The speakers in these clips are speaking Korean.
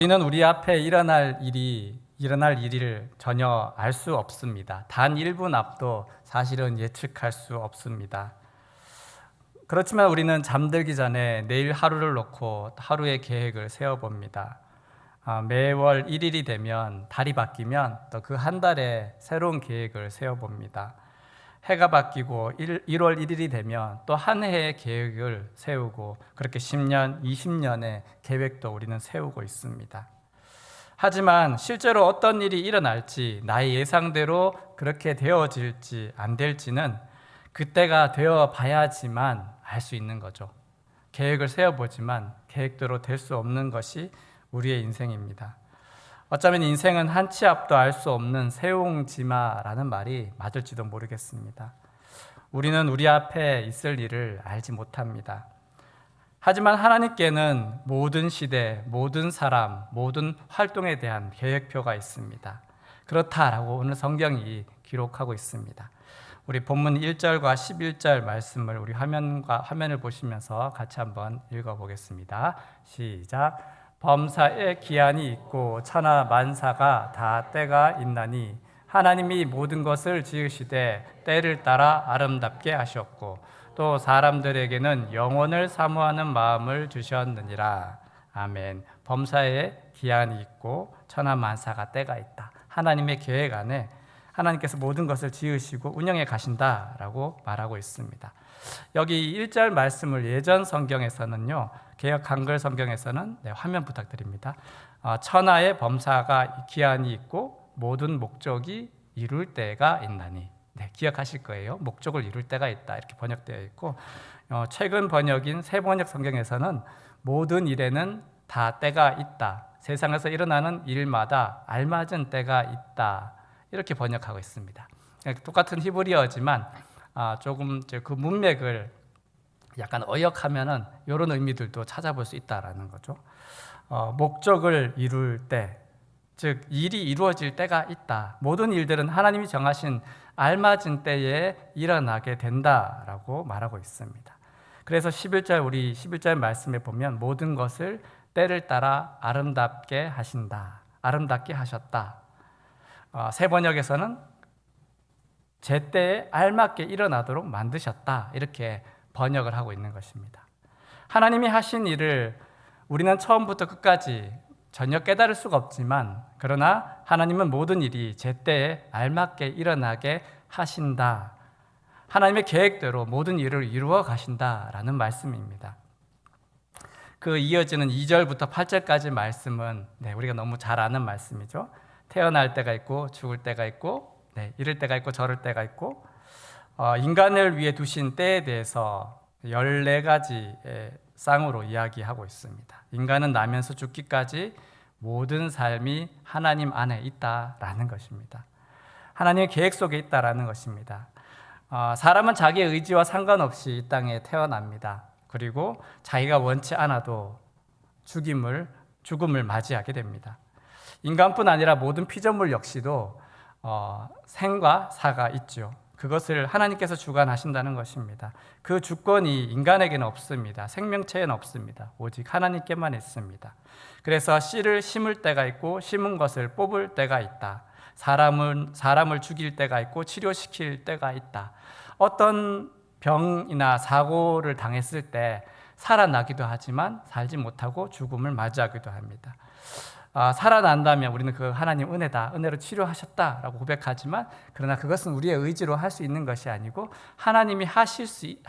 우리는 우리 앞에 일어날 일을 전혀 알 수 없습니다. 단 1분 앞도 사실은 예측할 수 없습니다. 그렇지만 우리는 잠들기 전에 내일 하루를 놓고 하루의 계획을 세워봅니다. 매월 1일이 되면 달이 바뀌면 또 그 한 달에 새로운 계획을 세워봅니다. 해가 바뀌고 1월 1일이 되면 또 한 해의 계획을 세우고 그렇게 10년, 20년의 계획도 우리는 세우고 있습니다. 하지만 실제로 어떤 일이 일어날지, 나의 예상대로 그렇게 되어질지 안 될지는 그때가 되어 봐야지만 알 수 있는 거죠. 계획을 세워보지만 계획대로 될 수 없는 것이 우리의 인생입니다. 어쩌면 인생은 한 치 앞도 알 수 없는 세옹지마라는 말이 맞을지도 모르겠습니다. 우리는 우리 앞에 있을 일을 알지 못합니다. 하지만 하나님께는 모든 시대, 모든 사람, 모든 활동에 대한 계획표가 있습니다. 그렇다라고 오늘 성경이 기록하고 있습니다. 우리 본문 1절과 11절 말씀을 우리 화면을 보시면서 같이 한번 읽어보겠습니다. 시작. 범사에 기한이 있고 천하 만사가 다 때가 있나니 하나님이 모든 것을 지으시되 때를 따라 아름답게 하셨고 또 사람들에게는 영원을 사모하는 마음을 주셨느니라. 아멘. 범사에 기한이 있고 천하 만사가 때가 있다. 하나님의 계획 안에 하나님께서 모든 것을 지으시고 운영해 가신다라고 말하고 있습니다. 여기 1절 말씀을 예전 성경에서는요, 개역 한글 성경에서는 화면 부탁드립니다. 천하의 범사가 기한이 있고 모든 목적이 이룰 때가 있나니. 기억하실 거예요. 목적을 이룰 때가 있다 이렇게 번역되어 있고, 최근 번역인 새번역 성경에서는 모든 일에는 다 때가 있다. 세상에서 일어나는 일마다 알맞은 때가 있다. 이렇게 번역하고 있습니다. 똑같은 히브리어지만 조금 그 문맥을 약간 어역하면은 이런 의미들도 찾아볼 수 있다라는 거죠. 목적을 이룰 때, 즉 일이 이루어질 때가 있다. 모든 일들은 하나님이 정하신 알맞은 때에 일어나게 된다라고 말하고 있습니다. 그래서 11절 말씀에 보면 모든 것을 때를 따라 아름답게 하신다. 아름답게 하셨다. 새 번역에서는 제때에 알맞게 일어나도록 만드셨다. 이렇게 번역을 하고 있는 것입니다. 하나님이 하신 일을 우리는 처음부터 끝까지 전혀 깨달을 수가 없지만, 그러나 하나님은 모든 일이 제때에 알맞게 일어나게 하신다. 하나님의 계획대로 모든 일을 이루어 가신다라는 말씀입니다. 그 이어지는 2절부터 8절까지 말씀은 우리가 너무 잘 아는 말씀이죠. 태어날 때가 있고 죽을 때가 있고 이럴 때가 있고 저럴 때가 있고, 인간을 위해 두신 때에 대해서 14가지의 쌍으로 이야기하고 있습니다. 인간은 나면서 죽기까지 모든 삶이 하나님 안에 있다라는 것입니다. 하나님의 계획 속에 있다라는 것입니다. 사람은 자기의 의지와 상관없이 이 땅에 태어납니다. 그리고 자기가 원치 않아도 죽음을 맞이하게 됩니다. 인간뿐 아니라 모든 피조물 역시도 생과 사가 있죠. 그것을 하나님께서 주관하신다는 것입니다. 그 주권이 인간에게는 없습니다. 생명체에는 없습니다. 오직 하나님께만 있습니다. 그래서 씨를 심을 때가 있고 심은 것을 뽑을 때가 있다. 사람을 죽일 때가 있고 치료시킬 때가 있다. 어떤 병이나 사고를 당했을 때 살아나기도 하지만 살지 못하고 죽음을 맞이하기도 합니다. 살아난다면 우리는 그 하나님 은혜다, 은혜로 치료하셨다라고 고백하지만, 그러나 그것은 우리의 의지로 할 수 있는 것이 아니고 하나님이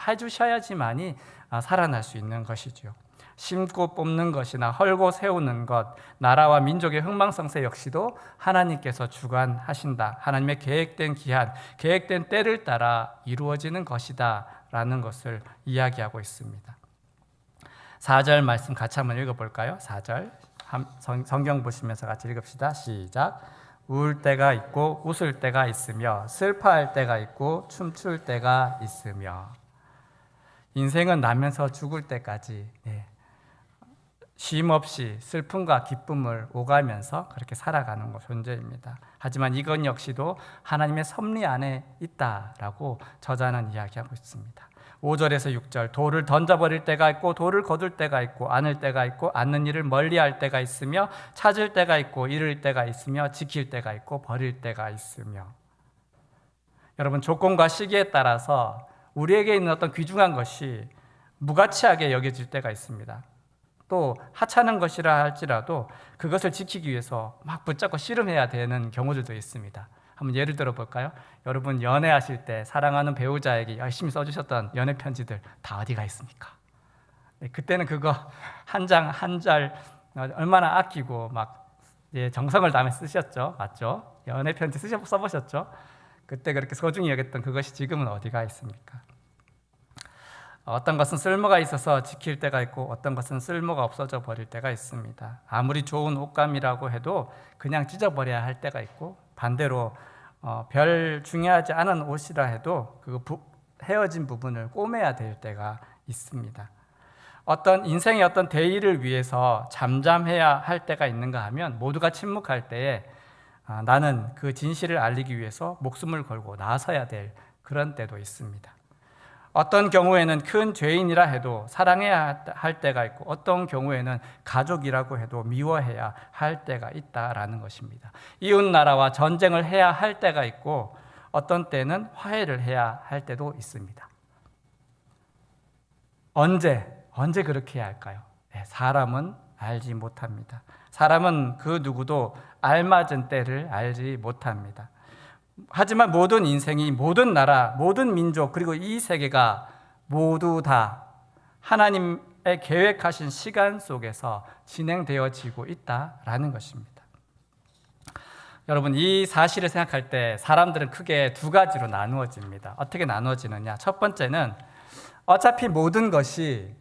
해주셔야지만이 살아날 수 있는 것이죠. 심고 뽑는 것이나 헐고 세우는 것, 나라와 민족의 흥망성쇠 역시도 하나님께서 주관하신다. 하나님의 계획된 기한, 계획된 때를 따라 이루어지는 것이다 라는 것을 이야기하고 있습니다. 4절 말씀 같이 한번 읽어볼까요? 4절 성경 보시면서 같이 읽읍시다. 시작. 울 때가 있고 웃을 때가 있으며 슬퍼할 때가 있고 춤출 때가 있으며. 인생은 나면서 죽을 때까지 쉼 없이 슬픔과 기쁨을 오가면서 그렇게 살아가는 존재입니다. 하지만 이건 역시도 하나님의 섭리 안에 있다라고 저자는 이야기하고 있습니다. 5절에서 6절, 돌을 던져버릴 때가 있고 돌을 거둘 때가 있고 안을 때가 있고 안는 일을 멀리할 때가 있으며 찾을 때가 있고 잃을 때가 있으며 지킬 때가 있고 버릴 때가 있으며. 여러분, 조건과 시기에 따라서 우리에게 있는 어떤 귀중한 것이 무가치하게 여겨질 때가 있습니다. 또 하찮은 것이라 할지라도 그것을 지키기 위해서 막 붙잡고 씨름해야 되는 경우들도 있습니다. 한번 예를 들어 볼까요? 여러분, 연애하실 때 사랑하는 배우자에게 열심히 써주셨던 연애 편지들 다 어디가 있습니까? 그때는 그거 한 장 한 절 얼마나 아끼고 막 정성을 다해 쓰셨죠, 맞죠? 연애 편지 써보셨죠? 그때 그렇게 소중히 여겼던 그것이 지금은 어디가 있습니까? 어떤 것은 쓸모가 있어서 지킬 때가 있고 어떤 것은 쓸모가 없어져 버릴 때가 있습니다. 아무리 좋은 옷감이라고 해도 그냥 찢어버려야 할 때가 있고, 반대로 별 중요하지 않은 옷이라 해도 그 헤어진 부분을 꼬매야 될 때가 있습니다. 어떤 인생의 어떤 대의를 위해서 잠잠해야 할 때가 있는가 하면, 모두가 침묵할 때에 나는 그 진실을 알리기 위해서 목숨을 걸고 나서야 될 그런 때도 있습니다. 어떤 경우에는 큰 죄인이라 해도 사랑해야 할 때가 있고, 어떤 경우에는 가족이라고 해도 미워해야 할 때가 있다라는 것입니다. 이웃 나라와 전쟁을 해야 할 때가 있고, 어떤 때는 화해를 해야 할 때도 있습니다. 언제 그렇게 해야 할까요? 사람은 알지 못합니다. 사람은 그 누구도 알맞은 때를 알지 못합니다. 하지만 모든 인생이, 모든 나라, 모든 민족, 그리고 이 세계가 모두 다 하나님의 계획하신 시간 속에서 진행되어지고 있다라는 것입니다. 여러분, 이 사실을 생각할 때 사람들은 크게 두 가지로 나누어집니다. 어떻게 나누어지느냐? 첫 번째는 어차피 모든 것이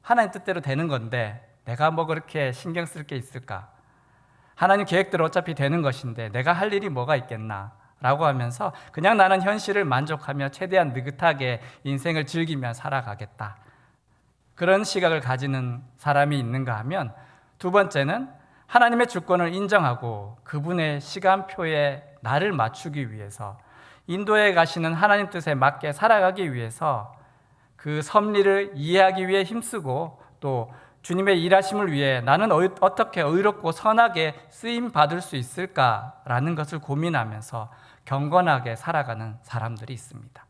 하나님 뜻대로 되는 건데 내가 뭐 그렇게 신경 쓸 게 있을까? 하나님 계획대로 어차피 되는 것인데 내가 할 일이 뭐가 있겠나? 라고 하면서 그냥 나는 현실을 만족하며 최대한 느긋하게 인생을 즐기며 살아가겠다, 그런 시각을 가지는 사람이 있는가 하면, 두 번째는 하나님의 주권을 인정하고 그분의 시간표에 나를 맞추기 위해서, 인도에 가시는 하나님 뜻에 맞게 살아가기 위해서 그 섭리를 이해하기 위해 힘쓰고, 또 주님의 일하심을 위해 나는 어떻게 의롭고 선하게 쓰임 받을 수 있을까라는 것을 고민하면서 경건하게 살아가는 사람들이 있습니다.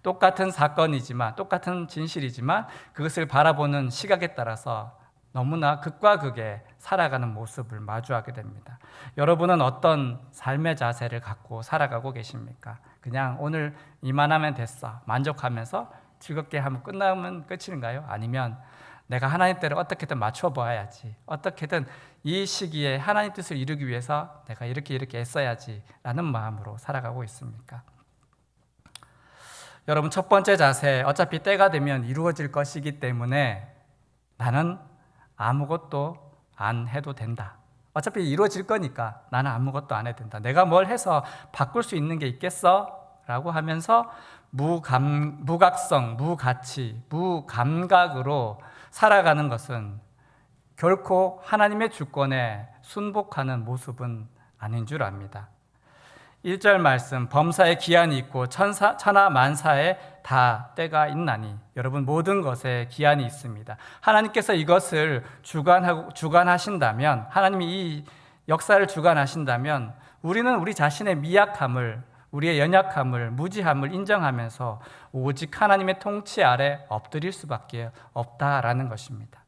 똑같은 사건이지만, 똑같은 진실이지만 그것을 바라보는 시각에 따라서 너무나 극과 극에 살아가는 모습을 마주하게 됩니다. 여러분은 어떤 삶의 자세를 갖고 살아가고 계십니까? 그냥 오늘 이만하면 됐어, 만족하면서 즐겁게 하면 끝나면 끝인가요? 아니면 내가 하나님 때를 어떻게든 맞춰봐야지, 어떻게든 이 시기에 하나님 뜻을 이루기 위해서 내가 이렇게 애써야지 라는 마음으로 살아가고 있습니까? 여러분, 첫 번째 자세, 어차피 때가 되면 이루어질 것이기 때문에 나는 아무것도 안 해도 된다. 어차피 이루어질 거니까 나는 아무것도 안 해도 된다. 내가 뭘 해서 바꿀 수 있는 게 있겠어? 라고 하면서 무각성, 무가치, 무감각으로 살아가는 것은 결코 하나님의 주권에 순복하는 모습은 아닌 줄 압니다. 1절 말씀, 범사에 기한이 있고 천하 만사에 다 때가 있나니. 여러분, 모든 것에 기한이 있습니다. 하나님께서 이것을 주관하신다면, 하나님이 이 역사를 주관하신다면 우리는 우리 자신의 미약함을, 우리의 연약함을, 무지함을 인정하면서 오직 하나님의 통치 아래 엎드릴 수밖에 없다라는 것입니다.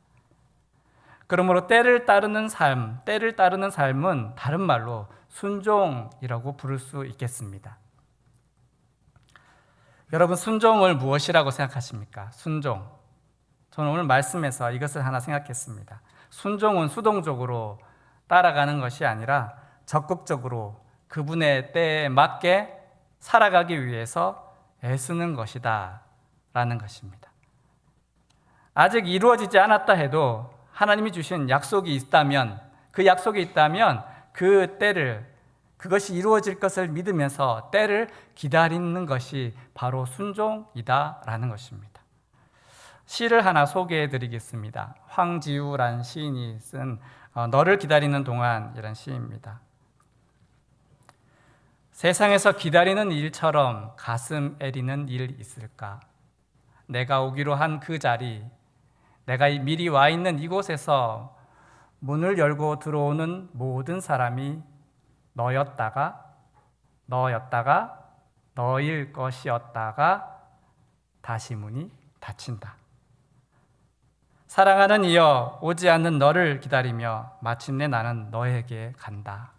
그러므로 때를 따르는 삶은 다른 말로 순종이라고 부를 수 있겠습니다. 여러분, 순종을 무엇이라고 생각하십니까? 순종. 저는 오늘 말씀에서 이것을 하나 생각했습니다. 순종은 수동적으로 따라가는 것이 아니라 적극적으로 그분의 때에 맞게 살아가기 위해서 애쓰는 것이다 라는 것입니다. 아직 이루어지지 않았다 해도 하나님이 주신 약속이 있다면, 그 약속이 있다면 그 때를, 그것이 이루어질 것을 믿으면서 때를 기다리는 것이 바로 순종이다 라는 것입니다. 시를 하나 소개해 드리겠습니다. 황지우라는 시인이 쓴 너를 기다리는 동안이라는 시입니다. 세상에서 기다리는 일처럼 가슴 애리는 일 있을까? 내가 오기로 한 그 자리, 내가 미리 와 있는 이곳에서 문을 열고 들어오는 모든 사람이 너였다가 너일 것이었다가 다시 문이 닫힌다. 사랑하는 이여, 오지 않는 너를 기다리며 마침내 나는 너에게 간다.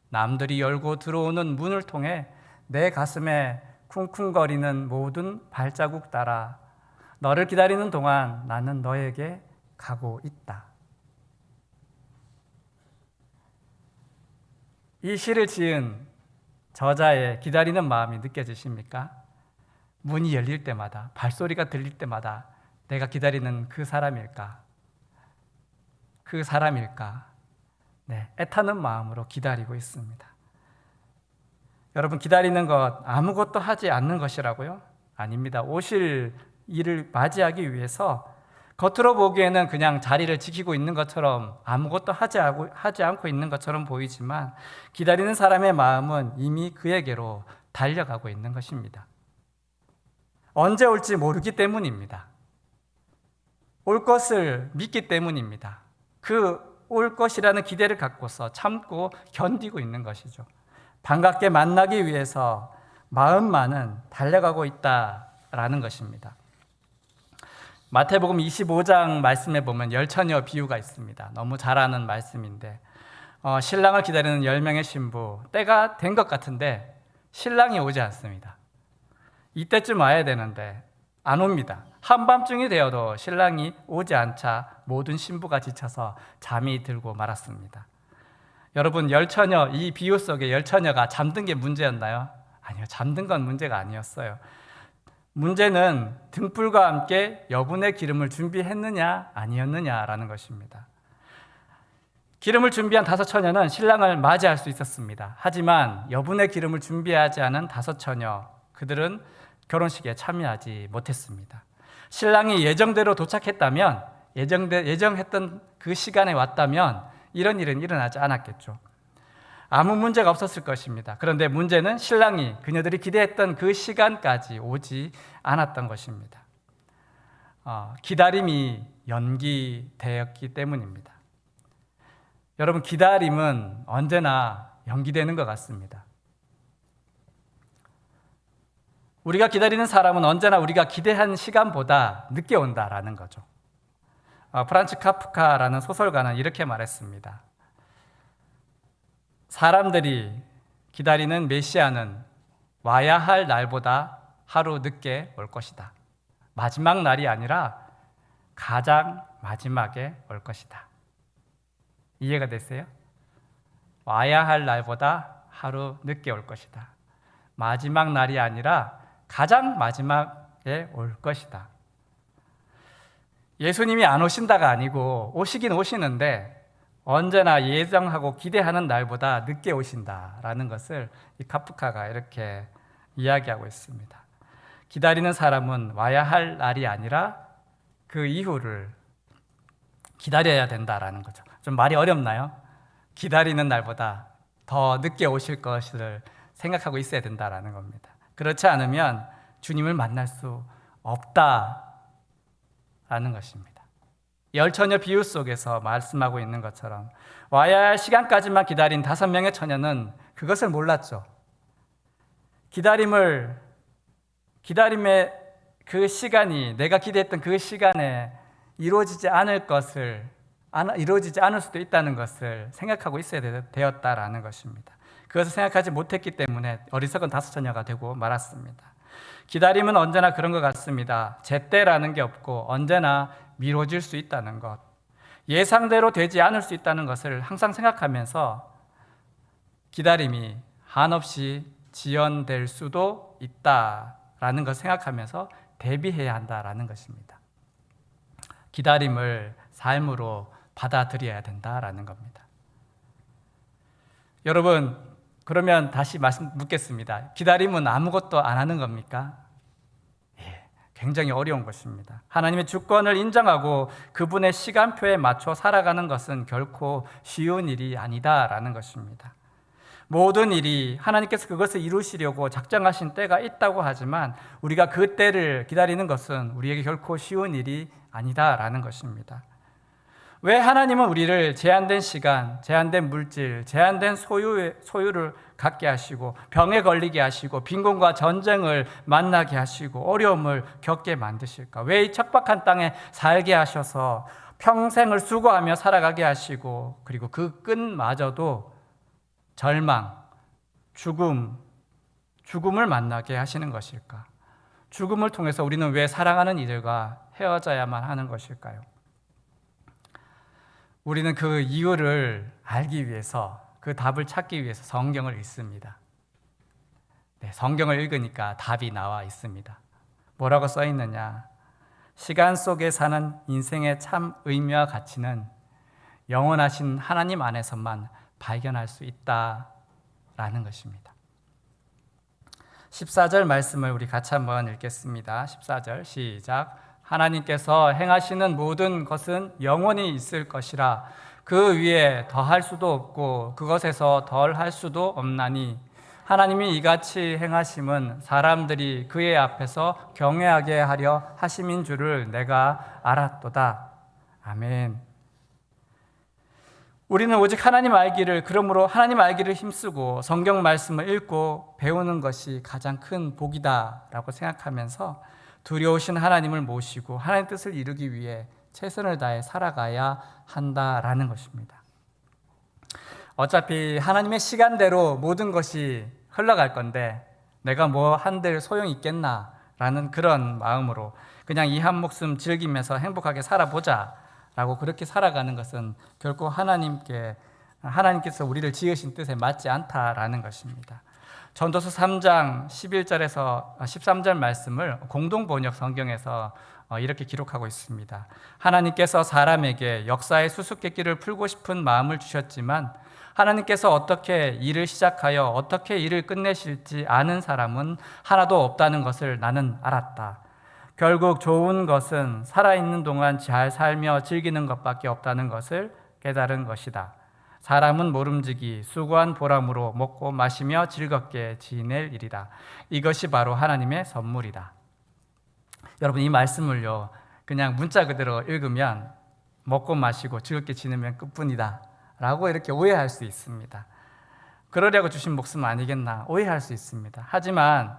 남들이 열고 들어오는 문을 통해 내 가슴에 쿵쿵거리는 모든 발자국 따라 너를 기다리는 동안 나는 너에게 가고 있다. 이 시를 지은 저자의 기다리는 마음이 느껴지십니까? 문이 열릴 때마다, 발소리가 들릴 때마다 내가 기다리는 그 사람일까? 그 사람일까? 네, 애타는 마음으로 기다리고 있습니다. 여러분, 기다리는 것 아무것도 하지 않는 것이라고요? 아닙니다. 오실 일을 맞이하기 위해서 겉으로 보기에는 그냥 자리를 지키고 있는 것처럼 아무것도 하지 않고 있는 것처럼 보이지만 기다리는 사람의 마음은 이미 그에게로 달려가고 있는 것입니다. 언제 올지 모르기 때문입니다. 올 것을 믿기 때문입니다. 그 올 것이라는 기대를 갖고서 참고 견디고 있는 것이죠. 반갑게 만나기 위해서 마음만은 달려가고 있다라는 것입니다. 마태복음 25장 말씀에 보면 열처녀 비유가 있습니다. 너무 잘 아는 말씀인데 신랑을 기다리는 10명의 신부, 때가 된 것 같은데 신랑이 오지 않습니다. 이때쯤 와야 되는데 안 옵니다. 한밤중이 되어도 신랑이 오지 않자 모든 신부가 지쳐서 잠이 들고 말았습니다. 여러분, 열처녀, 이 비유 속에 열처녀가 잠든 게 문제였나요? 아니요, 잠든 건 문제가 아니었어요. 문제는 등불과 함께 여분의 기름을 준비했느냐 아니었느냐라는 것입니다. 기름을 준비한 5처녀는 신랑을 맞이할 수 있었습니다. 하지만 여분의 기름을 준비하지 않은 5처녀, 그들은 결혼식에 참여하지 못했습니다. 신랑이 예정대로 도착했다면, 예정했던 그 시간에 왔다면 이런 일은 일어나지 않았겠죠. 아무 문제가 없었을 것입니다. 그런데 문제는 신랑이 그녀들이 기대했던 그 시간까지 오지 않았던 것입니다. 기다림이 연기되었기 때문입니다. 여러분, 기다림은 언제나 연기되는 것 같습니다. 우리가 기다리는 사람은 언제나 우리가 기대한 시간보다 늦게 온다라는 거죠. 프란츠 카프카라는 소설가는 이렇게 말했습니다. 사람들이 기다리는 메시아는 와야 할 날보다 하루 늦게 올 것이다. 마지막 날이 아니라 가장 마지막에 올 것이다. 이해가 됐어요? 와야 할 날보다 하루 늦게 올 것이다. 마지막 날이 아니라 가장 마지막에 올 것이다. 예수님이 안 오신다가 아니고 오시긴 오시는데 언제나 예정하고 기대하는 날보다 늦게 오신다라는 것을 이 카프카가 이렇게 이야기하고 있습니다. 기다리는 사람은 와야 할 날이 아니라 그 이후를 기다려야 된다라는 거죠. 좀 말이 어렵나요? 기다리는 날보다 더 늦게 오실 것을 생각하고 있어야 된다라는 겁니다. 그렇지 않으면 주님을 만날 수 없다라는 것입니다. 열처녀 비유 속에서 말씀하고 있는 것처럼 와야 할 시간까지만 기다린 5명의 처녀는 그것을 몰랐죠. 기다림의 그 시간이 내가 기대했던 그 시간에 이루어지지 않을 수도 있다는 것을 생각하고 있어야 되었다라는 것입니다. 그것을 생각하지 못했기 때문에 어리석은 5처녀가 되고 말았습니다. 기다림은 언제나 그런 것 같습니다. 제때라는 게 없고 언제나 미뤄질 수 있다는 것, 예상대로 되지 않을 수 있다는 것을 항상 생각하면서 기다림이 한없이 지연될 수도 있다라는 것을 생각하면서 대비해야 한다라는 것입니다. 기다림을 삶으로 받아들여야 된다라는 겁니다. 여러분, 그러면 다시 묻겠습니다. 기다림은 아무것도 안 하는 겁니까? 예, 굉장히 어려운 것입니다. 하나님의 주권을 인정하고 그분의 시간표에 맞춰 살아가는 것은 결코 쉬운 일이 아니다라는 것입니다. 모든 일이 하나님께서 그것을 이루시려고 작정하신 때가 있다고 하지만 우리가 그 때를 기다리는 것은 우리에게 결코 쉬운 일이 아니다라는 것입니다. 왜 하나님은 우리를 제한된 시간, 제한된 물질, 제한된 소유를 갖게 하시고 병에 걸리게 하시고 빈곤과 전쟁을 만나게 하시고 어려움을 겪게 만드실까? 왜 이 척박한 땅에 살게 하셔서 평생을 수고하며 살아가게 하시고 그리고 그 끝마저도 절망, 죽음을 만나게 하시는 것일까? 죽음을 통해서 우리는 왜 사랑하는 이들과 헤어져야만 하는 것일까요? 우리는 그 이유를 알기 위해서, 그 답을 찾기 위해서 성경을 읽습니다. 네, 성경을 읽으니까 답이 나와 있습니다. 뭐라고 써 있느냐? 시간 속에 사는 인생의 참 의미와 가치는 영원하신 하나님 안에서만 발견할 수 있다라는 것입니다. 14절 말씀을 우리 같이 한번 읽겠습니다. 14절 시작. 하나님께서 행하시는 모든 것은 영원히 있을 것이라 그 위에 더할 수도 없고 그것에서 덜할 수도 없나니 하나님이 이같이 행하심은 사람들이 그의 앞에서 경외하게 하려 하심인 줄을 내가 알았도다. 아멘. 우리는 오직 하나님 알기를, 그러므로 하나님 알기를 힘쓰고 성경 말씀을 읽고 배우는 것이 가장 큰 복이다라고 생각하면서 두려우신 하나님을 모시고 하나님의 뜻을 이루기 위해 최선을 다해 살아가야 한다라는 것입니다. 어차피 하나님의 시간대로 모든 것이 흘러갈 건데 내가 뭐 한들 소용이 있겠나라는 그런 마음으로 그냥 이 한 목숨 즐기면서 행복하게 살아보자 라고 그렇게 살아가는 것은 결코 하나님께서 우리를 지으신 뜻에 맞지 않다라는 것입니다. 전도서 3장 11절에서 13절 말씀을 공동번역 성경에서 이렇게 기록하고 있습니다. 하나님께서 사람에게 역사의 수수께끼를 풀고 싶은 마음을 주셨지만 하나님께서 어떻게 일을 시작하여 어떻게 일을 끝내실지 아는 사람은 하나도 없다는 것을 나는 알았다. 결국 좋은 것은 살아있는 동안 잘 살며 즐기는 것밖에 없다는 것을 깨달은 것이다. 사람은 모름지기 수고한 보람으로 먹고 마시며 즐겁게 지낼 일이다. 이것이 바로 하나님의 선물이다. 여러분, 이 말씀을요 그냥 문자 그대로 읽으면 먹고 마시고 즐겁게 지내면 끝뿐이다 라고 이렇게 오해할 수 있습니다. 그러려고 주신 목숨 아니겠나 오해할 수 있습니다. 하지만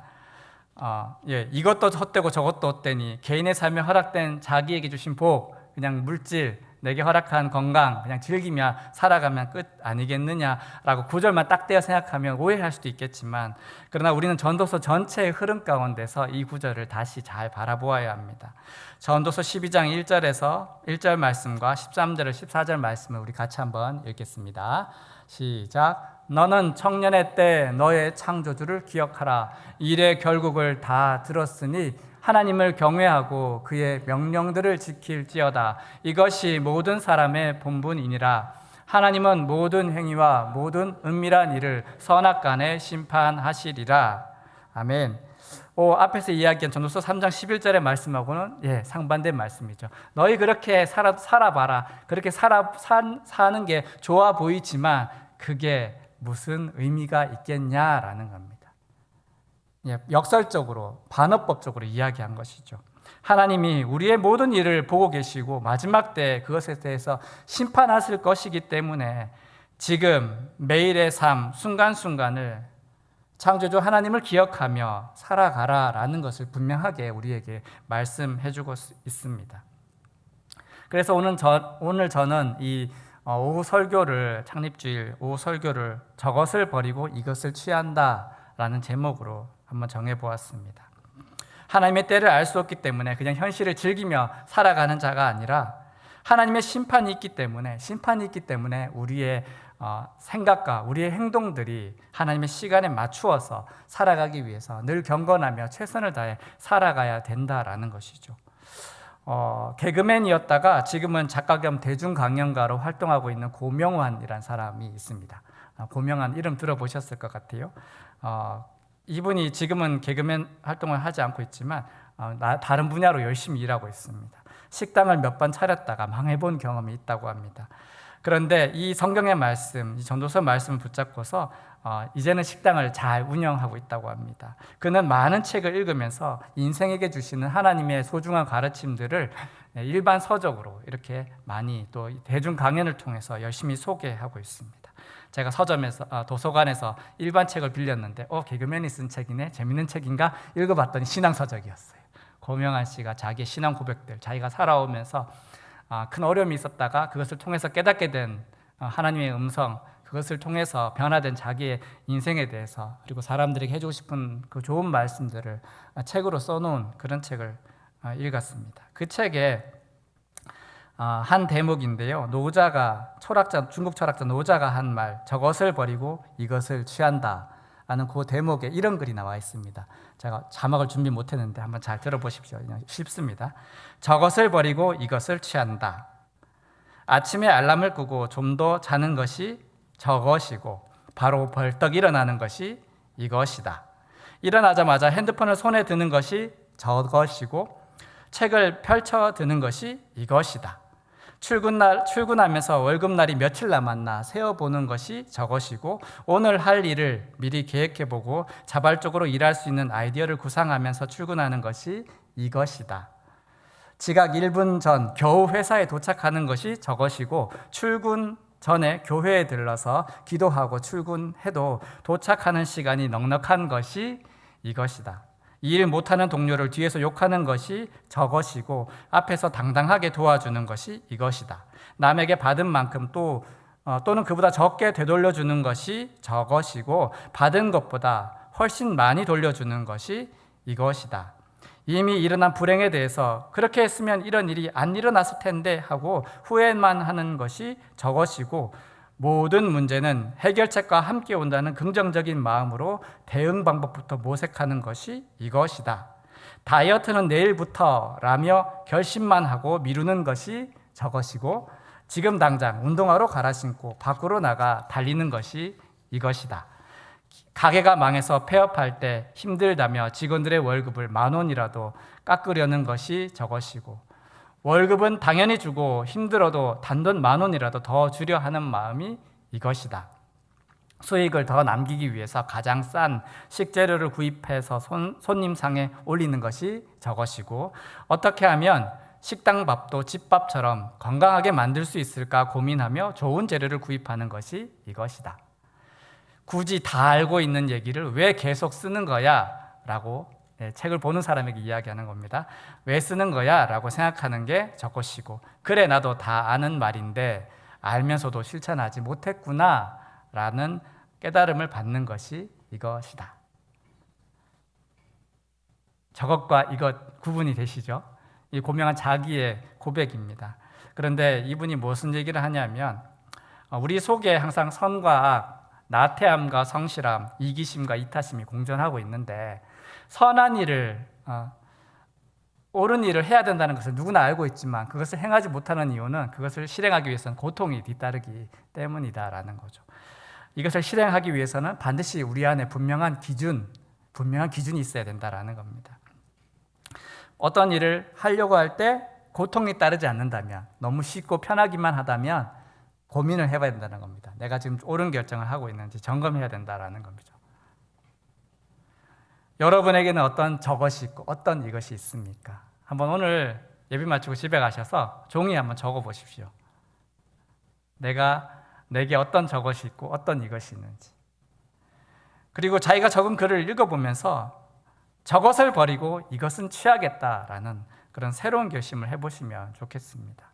이것도 헛되고 저것도 헛되니 개인의 삶에 허락된 자기에게 주신 복, 그냥 물질, 내게 허락한 건강 그냥 즐기며 살아가면 끝 아니겠느냐라고 구절만 딱 떼어 생각하면 오해할 수도 있겠지만, 그러나 우리는 전도서 전체의 흐름 가운데서 이 구절을 다시 잘 바라보아야 합니다. 전도서 12장 1절 말씀과 13절 14절 말씀을 우리 같이 한번 읽겠습니다. 시작. 너는 청년의 때 너의 창조주를 기억하라. 일의 결국을 다 들었으니 하나님을 경외하고 그의 명령들을 지킬지어다. 이것이 모든 사람의 본분이니라. 하나님은 모든 행위와 모든 은밀한 일을 선악간에 심판하시리라. 아멘. 앞에서 이야기한 전도서 3장 11절의 말씀하고는 상반된 말씀이죠. 너희 그렇게 살아봐라. 그렇게 사는 게 좋아 보이지만 그게 무슨 의미가 있겠냐라는 겁니다. 역설적으로 반어법적으로 이야기한 것이죠. 하나님이 우리의 모든 일을 보고 계시고 마지막 때 그것에 대해서 심판하실 것이기 때문에 지금 매일의 삶 순간순간을 창조주 하나님을 기억하며 살아가라라는 것을 분명하게 우리에게 말씀해주고 있습니다. 그래서 오늘 저는 이 오후 설교를, 창립주일 오후 설교를 저것을 버리고 이것을 취한다라는 제목으로 한번 정해보았습니다. 하나님의 때를 알 수 없기 때문에 그냥 현실을 즐기며 살아가는 자가 아니라 하나님의 심판이 있기 때문에 우리의 생각과 우리의 행동들이 하나님의 시간에 맞추어서 살아가기 위해서 늘 경건하며 최선을 다해 살아가야 된다라는 것이죠. 개그맨이었다가 지금은 작가 겸 대중강연가로 활동하고 있는 고명환이라는 사람이 있습니다. 고명환 이름 들어보셨을 것 같아요. 이분이 지금은 개그맨 활동을 하지 않고 있지만 다른 분야로 열심히 일하고 있습니다. 식당을 몇 번 차렸다가 망해본 경험이 있다고 합니다. 그런데 이 성경의 말씀, 이 전도서 말씀을 붙잡고서 이제는 식당을 잘 운영하고 있다고 합니다. 그는 많은 책을 읽으면서 인생에게 주시는 하나님의 소중한 가르침들을 일반 서적으로 이렇게 많이 또 대중 강연을 통해서 열심히 소개하고 있습니다. 제가 서점에서 도서관에서 일반 책을 빌렸는데 개그맨이 쓴 책이네, 재밌는 책인가 읽어봤더니 신앙서적이었어요. 고명환 씨가 자기의 신앙 고백들, 자기가 살아오면서 큰 어려움이 있었다가 그것을 통해서 깨닫게 된 하나님의 음성, 그것을 통해서 변화된 자기의 인생에 대해서, 그리고 사람들에게 해주고 싶은 그 좋은 말씀들을 책으로 써놓은 그런 책을 읽었습니다. 그 책에 한 대목인데요, 중국 철학자 노자가 한 말, 저것을 버리고 이것을 취한다 라는 그 대목에 이런 글이 나와 있습니다. 제가 자막을 준비 못했는데 한번 잘 들어보십시오. 그냥 쉽습니다. 저것을 버리고 이것을 취한다. 아침에 알람을 끄고 좀 더 자는 것이 저것이고, 바로 벌떡 일어나는 것이 이것이다. 일어나자마자 핸드폰을 손에 드는 것이 저것이고, 책을 펼쳐 드는 것이 이것이다. 출근하면서 월급날이 며칠 남았나 세어보는 것이 저것이고, 오늘 할 일을 미리 계획해보고 자발적으로 일할 수 있는 아이디어를 구상하면서 출근하는 것이 이것이다. 지각 1분 전 겨우 회사에 도착하는 것이 저것이고, 출근 전에 교회에 들러서 기도하고 출근해도 도착하는 시간이 넉넉한 것이 이것이다. 이 일 못하는 동료를 뒤에서 욕하는 것이 저것이고, 앞에서 당당하게 도와주는 것이 이것이다. 남에게 받은 만큼 또는 그보다 적게 되돌려주는 것이 저것이고, 받은 것보다 훨씬 많이 돌려주는 것이 이것이다. 이미 일어난 불행에 대해서 그렇게 했으면 이런 일이 안 일어났을 텐데 하고 후회만 하는 것이 저것이고, 모든 문제는 해결책과 함께 온다는 긍정적인 마음으로 대응 방법부터 모색하는 것이 이것이다. 다이어트는 내일부터라며 결심만 하고 미루는 것이 저것이고, 지금 당장 운동화로 갈아 신고 밖으로 나가 달리는 것이 이것이다. 가게가 망해서 폐업할 때 힘들다며 직원들의 월급을 10,000원이라도 깎으려는 것이 저것이고, 월급은 당연히 주고 힘들어도 단돈 10,000원이라도 더 주려 하는 마음이 이것이다. 수익을 더 남기기 위해서 가장 싼 식재료를 구입해서 손님 상에 올리는 것이 저것이고, 어떻게 하면 식당 밥도 집밥처럼 건강하게 만들 수 있을까 고민하며 좋은 재료를 구입하는 것이 이것이다. 굳이 다 알고 있는 얘기를 왜 계속 쓰는 거야? 라고 책을 보는 사람에게 이야기하는 겁니다. 왜 쓰는 거야? 라고 생각하는 게 저것이고, 그래 나도 다 아는 말인데 알면서도 실천하지 못했구나 라는 깨달음을 받는 것이 이것이다. 저것과 이것 구분이 되시죠? 이 고명한 자기의 고백입니다. 그런데 이분이 무슨 얘기를 하냐면, 우리 속에 항상 선과 악, 나태함과 성실함, 이기심과 이타심이 공존하고 있는데, 선한 일을, 옳은 일을 해야 된다는 것을 누구나 알고 있지만 그것을 행하지 못하는 이유는 그것을 실행하기 위해서는 고통이 뒤따르기 때문이다라는 거죠. 이것을 실행하기 위해서는 반드시 우리 안에 분명한 기준이 있어야 된다라는 겁니다. 어떤 일을 하려고 할 때 고통이 따르지 않는다면, 너무 쉽고 편하기만 하다면 고민을 해봐야 된다는 겁니다. 내가 지금 옳은 결정을 하고 있는지 점검해야 된다라는 겁니다. 여러분에게는 어떤 저것이 있고 어떤 이것이 있습니까? 한번 오늘 예배 마치고 집에 가셔서 종이에 한번 적어 보십시오. 내게 어떤 저것이 있고 어떤 이것이 있는지. 그리고 자기가 적은 글을 읽어보면서 저것을 버리고 이것은 취하겠다라는 그런 새로운 결심을 해보시면 좋겠습니다.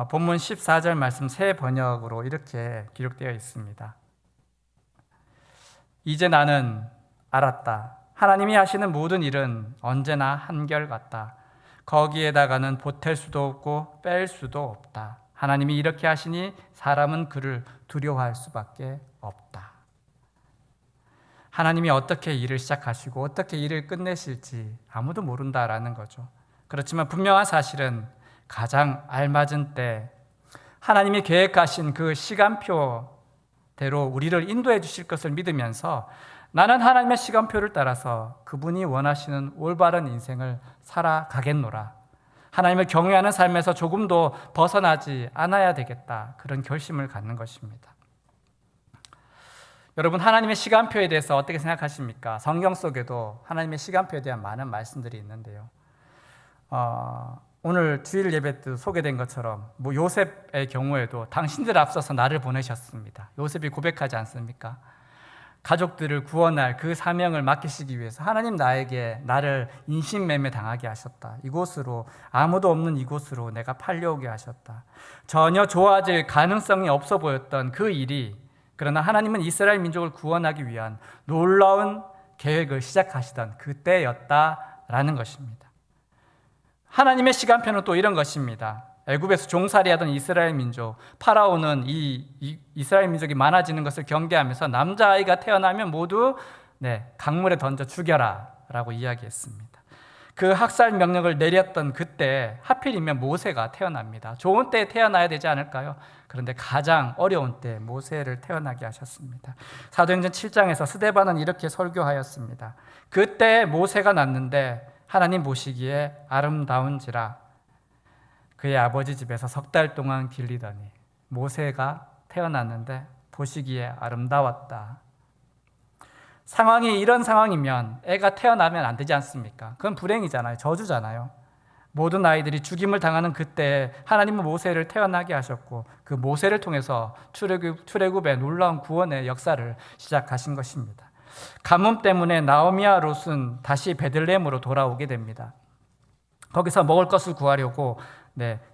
본문 14절 말씀 새 번역으로 이렇게 기록되어 있습니다. 이제 나는 알았다. 하나님이 하시는 모든 일은 언제나 한결같다. 거기에다가는 보탤 수도 없고 뺄 수도 없다. 하나님이 이렇게 하시니 사람은 그를 두려워할 수밖에 없다. 하나님이 어떻게 일을 시작하시고 어떻게 일을 끝내실지 아무도 모른다라는 거죠. 그렇지만 분명한 사실은 가장 알맞은 때 하나님이 계획하신 그 시간표대로 우리를 인도해 주실 것을 믿으면서 나는 하나님의 시간표를 따라서 그분이 원하시는 올바른 인생을 살아가겠노라. 하나님을 경외하는 삶에서 조금도 벗어나지 않아야 되겠다. 그런 결심을 갖는 것입니다. 여러분, 하나님의 시간표에 대해서 어떻게 생각하십니까? 성경 속에도 하나님의 시간표에 대한 많은 말씀들이 있는데요. 오늘 주일 예배 때 소개된 것처럼 요셉의 경우에도 당신들 앞서서 나를 보내셨습니다. 요셉이 고백하지 않습니까? 가족들을 구원할 그 사명을 맡기시기 위해서 하나님 나를 인신매매 당하게 하셨다. 이곳으로, 아무도 없는 이곳으로 내가 팔려오게 하셨다. 전혀 좋아질 가능성이 없어 보였던 그 일이, 그러나 하나님은 이스라엘 민족을 구원하기 위한 놀라운 계획을 시작하시던 그때였다라는 것입니다. 하나님의 시간표는 또 이런 것입니다. 애굽에서 종살이하던 이스라엘 민족, 파라오는 이스라엘 민족이 많아지는 것을 경계하면서 남자아이가 태어나면 모두 강물에 던져 죽여라 라고 이야기했습니다. 그 학살 명령을 내렸던 그때 하필이면 모세가 태어납니다. 좋은 때에 태어나야 되지 않을까요? 그런데 가장 어려운 때 모세를 태어나게 하셨습니다. 사도행전 7장에서 스데반은 이렇게 설교하였습니다. 그때 모세가 났는데 하나님 보시기에 아름다운지라 그의 아버지 집에서 석 달 동안 길리더니 모세가 태어났는데 보시기에 아름다웠다. 상황이 이런 상황이면 애가 태어나면 안 되지 않습니까? 그건 불행이잖아요. 저주잖아요. 모든 아이들이 죽임을 당하는 그때 하나님은 모세를 태어나게 하셨고 그 모세를 통해서 출애굽의 놀라운 구원의 역사를 시작하신 것입니다. 가뭄 때문에 나오미와 롯은 다시 베들레헴으로 돌아오게 됩니다. 거기서 먹을 것을 구하려고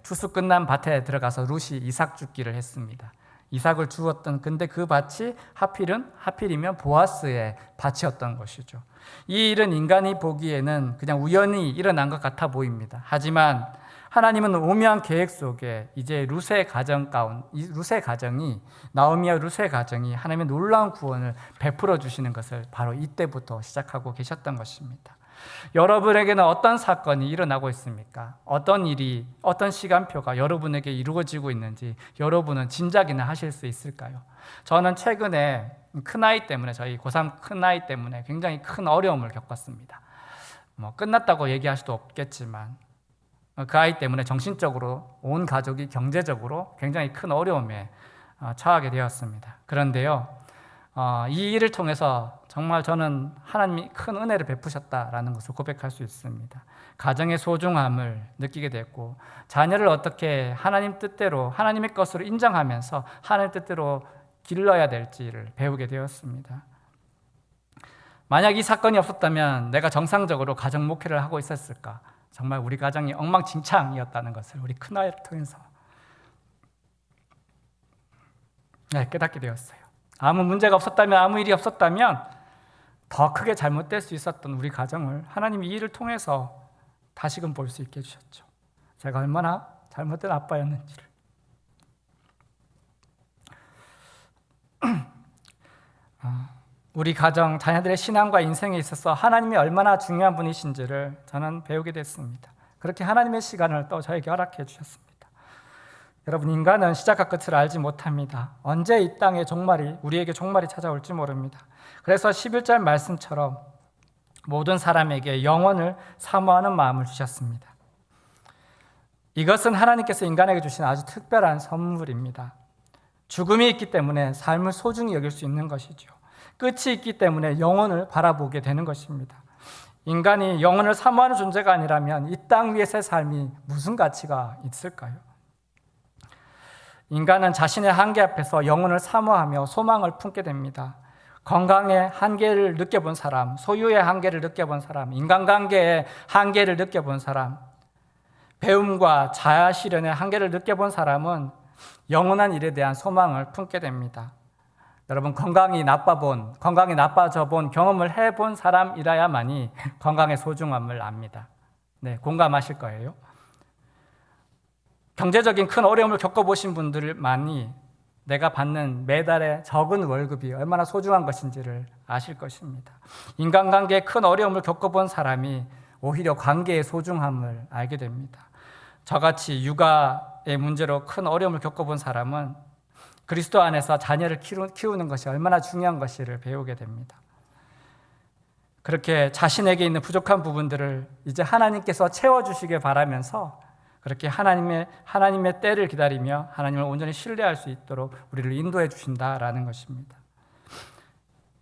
추수 끝난 밭에 들어가서 롯이 이삭 줍기를 했습니다. 이삭을 주었던, 근데 그 밭이 하필이면 보아스의 밭이었던 것이죠. 이 일은 인간이 보기에는 그냥 우연히 일어난 것 같아 보입니다. 하지만 하나님은 오묘한 계획 속에 이제 나오미와 룻의 가정이 하나님의 놀라운 구원을 베풀어 주시는 것을 바로 이때부터 시작하고 계셨던 것입니다. 여러분에게는 어떤 사건이 일어나고 있습니까? 어떤 일이, 어떤 시간표가 여러분에게 이루어지고 있는지 여러분은 짐작이나 하실 수 있을까요? 저는 최근에 큰아이 때문에, 저희 고3 큰아이 때문에 굉장히 큰 어려움을 겪었습니다. 끝났다고 얘기할 수도 없겠지만 그 아이 때문에 정신적으로 온 가족이 경제적으로 굉장히 큰 어려움에 처하게 되었습니다. 그런데요, 이 일을 통해서 정말 저는 하나님이 큰 은혜를 베푸셨다라는 것을 고백할 수 있습니다. 가정의 소중함을 느끼게 됐고 자녀를 어떻게 하나님 뜻대로, 하나님의 것으로 인정하면서 하나님 뜻대로 길러야 될지를 배우게 되었습니다. 만약 이 사건이 없었다면 내가 정상적으로 가정 목회를 하고 있었을까? 정말 우리 가정이 엉망진창이었다는 것을 우리 큰아이를 통해서 깨닫게 되었어요. 아무 문제가 없었다면, 아무 일이 없었다면 더 크게 잘못될 수 있었던 우리 가정을 하나님이 이 일을 통해서 다시금 볼 수 있게 해주셨죠. 제가 얼마나 잘못된 아빠였는지를. 우리 가정, 자녀들의 신앙과 인생에 있어서 하나님이 얼마나 중요한 분이신지를 저는 배우게 됐습니다. 그렇게 하나님의 시간을 또 저에게 허락해 주셨습니다. 여러분, 인간은 시작과 끝을 알지 못합니다. 언제 이 땅에 우리에게 종말이 찾아올지 모릅니다. 그래서 11절 말씀처럼 모든 사람에게 영원을 사모하는 마음을 주셨습니다. 이것은 하나님께서 인간에게 주신 아주 특별한 선물입니다. 죽음이 있기 때문에 삶을 소중히 여길 수 있는 것이죠. 끝이 있기 때문에 영혼을 바라보게 되는 것입니다. 인간이 영혼을 사모하는 존재가 아니라면 이 땅 위에서의 삶이 무슨 가치가 있을까요? 인간은 자신의 한계 앞에서 영혼을 사모하며 소망을 품게 됩니다. 건강의 한계를 느껴본 사람, 소유의 한계를 느껴본 사람, 인간관계의 한계를 느껴본 사람, 배움과 자아실현의 한계를 느껴본 사람은 영원한 일에 대한 소망을 품게 됩니다. 여러분, 건강이 나빠져 본 경험을 해본 사람이라야만이 건강의 소중함을 압니다. 공감하실 거예요. 경제적인 큰 어려움을 겪어보신 분들만이 내가 받는 매달의 적은 월급이 얼마나 소중한 것인지를 아실 것입니다. 인간관계에 큰 어려움을 겪어본 사람이 오히려 관계의 소중함을 알게 됩니다. 저같이 육아의 문제로 큰 어려움을 겪어본 사람은 그리스도 안에서 자녀를 키우는 것이 얼마나 중요한 것인지를 배우게 됩니다. 그렇게 자신에게 있는 부족한 부분들을 이제 하나님께서 채워주시길 바라면서 그렇게 하나님의 때를 기다리며 하나님을 온전히 신뢰할 수 있도록 우리를 인도해 주신다라는 것입니다.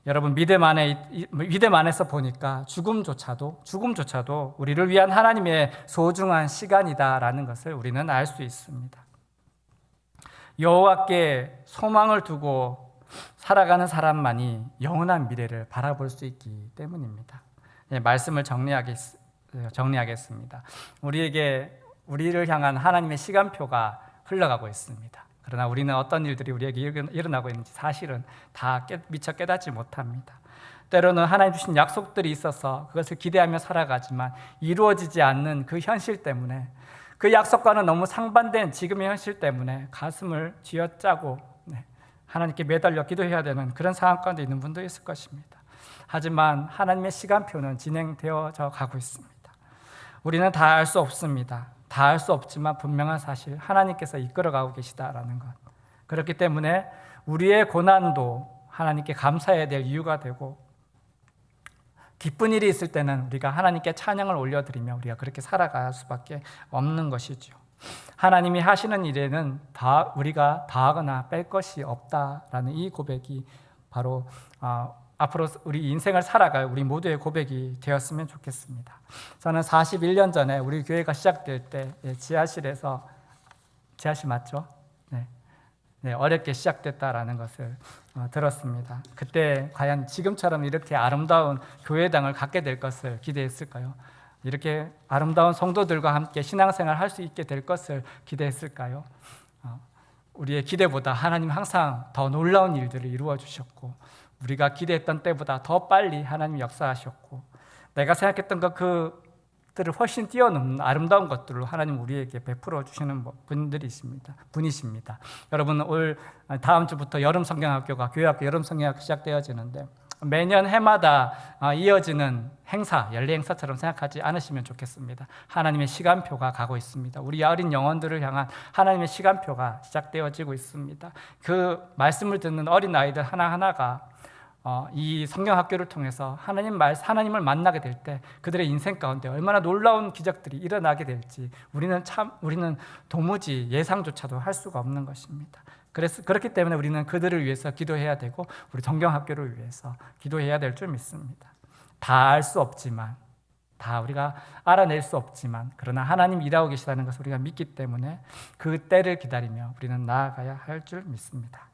여러분, 믿음 안에서 보니까 죽음조차도 우리를 위한 하나님의 소중한 시간이다라는 것을 우리는 알 수 있습니다. 여호와께 소망을 두고 살아가는 사람만이 영원한 미래를 바라볼 수 있기 때문입니다. 말씀을 정리하겠습니다. 우리를 향한 하나님의 시간표가 흘러가고 있습니다. 그러나 우리는 어떤 일들이 우리에게 일어나고 있는지 사실은 다 미처 깨닫지 못합니다. 때로는 하나님 주신 약속들이 있어서 그것을 기대하며 살아가지만 이루어지지 않는 그 현실 때문에, 그 약속과는 너무 상반된 지금의 현실 때문에 가슴을 쥐어짜고 하나님께 매달려 기도해야 되는 그런 상황 가운데 있는 분도 있을 것입니다. 하지만 하나님의 시간표는 진행되어져 가고 있습니다. 우리는 다 알 수 없습니다. 다 알 수 없지만 분명한 사실, 하나님께서 이끌어가고 계시다라는 것. 그렇기 때문에 우리의 고난도 하나님께 감사해야 될 이유가 되고, 기쁜 일이 있을 때는 우리가 하나님께 찬양을 올려드리며 우리가 그렇게 살아갈 수밖에 없는 것이죠. 하나님이 하시는 일에는 우리가 더하거나 뺄 것이 없다라는 이 고백이 바로 앞으로 우리 인생을 살아갈 우리 모두의 고백이 되었으면 좋겠습니다. 저는 41년 전에 우리 교회가 시작될 때 지하실 맞죠? 어렵게 시작됐다라는 것을 들었습니다. 그때 과연 지금처럼 이렇게 아름다운 교회당을 갖게 될 것을 기대했을까요? 이렇게 아름다운 성도들과 함께 신앙생활을 할 수 있게 될 것을 기대했을까요? 우리의 기대보다 하나님 항상 더 놀라운 일들을 이루어 주셨고, 우리가 기대했던 때보다 더 빨리 하나님이 역사하셨고, 내가 생각했던 그들을 훨씬 뛰어넘는 아름다운 것들로 하나님 우리에게 베풀어 주시는 분이십니다. 여러분, 다음 주부터 여름 성경학교가 교회학교 여름 성경학교 시작되어지는데, 매년 해마다 이어지는 연례 행사처럼 생각하지 않으시면 좋겠습니다. 하나님의 시간표가 가고 있습니다. 우리 어린 영혼들을 향한 하나님의 시간표가 시작되어지고 있습니다. 그 말씀을 듣는 어린 아이들 하나하나가 이 성경학교를 통해서 하나님을 만나게 될 때 그들의 인생 가운데 얼마나 놀라운 기적들이 일어나게 될지 우리는 도무지 예상조차도 할 수가 없는 것입니다. 그렇기 때문에 우리는 그들을 위해서 기도해야 되고, 우리 성경학교를 위해서 기도해야 될 줄 믿습니다. 다 알 수 없지만, 다 우리가 알아낼 수 없지만, 그러나 하나님 일하고 계시다는 것을 우리가 믿기 때문에 그 때를 기다리며 우리는 나아가야 할 줄 믿습니다.